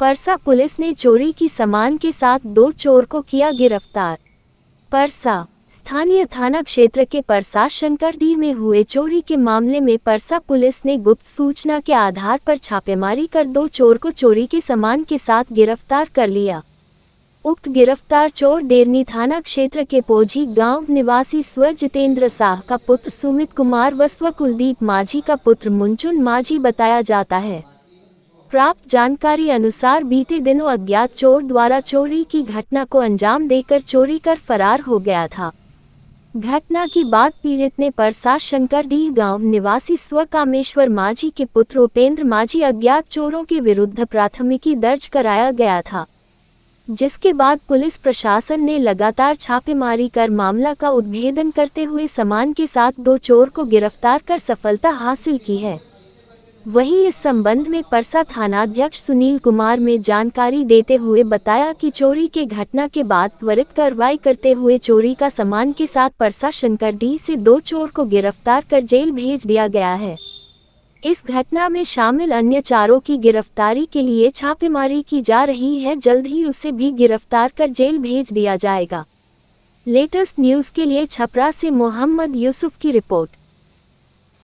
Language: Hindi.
परसा पुलिस ने चोरी की सामान के साथ 2 चोर को किया गिरफ्तार। परसा स्थानीय थाना क्षेत्र के परसा शंकरडीह में हुए चोरी के मामले में परसा पुलिस ने गुप्त सूचना के आधार पर छापेमारी कर 2 चोर को चोरी के सामान के साथ गिरफ्तार कर लिया। उक्त गिरफ्तार चोर डेरनी थाना क्षेत्र के पोझी गांव निवासी स्व जितेंद्र साह का पुत्र सुमित कुमार व स्व कुलदीप माझी का पुत्र मुंचुन माझी बताया जाता है। प्राप्त जानकारी अनुसार बीते दिनों अज्ञात चोर द्वारा चोरी की घटना को अंजाम देकर चोरी कर फरार हो गया था। घटना की बाद पीड़ित ने परसा शंकरडीह गांव निवासी स्व कामेश्वर माझी के पुत्र उपेंद्र माझी अज्ञात चोरों के विरुद्ध प्राथमिकी दर्ज कराया गया था, जिसके बाद पुलिस प्रशासन ने लगातार छापेमारी कर मामला का उद्भेदन करते हुए सामान के साथ 2 चोर को गिरफ्तार कर सफलता हासिल की है। वहीं इस संबंध में परसा थानाध्यक्ष सुनील कुमार में जानकारी देते हुए बताया कि चोरी के घटना के बाद त्वरित कार्रवाई करते हुए चोरी का सामान के साथ परसा शंकरडीह से 2 चोर को गिरफ्तार कर जेल भेज दिया गया है। इस घटना में शामिल अन्य चारों की गिरफ्तारी के लिए छापेमारी की जा रही है। जल्द ही उसे भी गिरफ्तार कर जेल भेज दिया जाएगा। लेटेस्ट न्यूज़ के लिए छपरा से मोहम्मद यूसुफ की रिपोर्ट।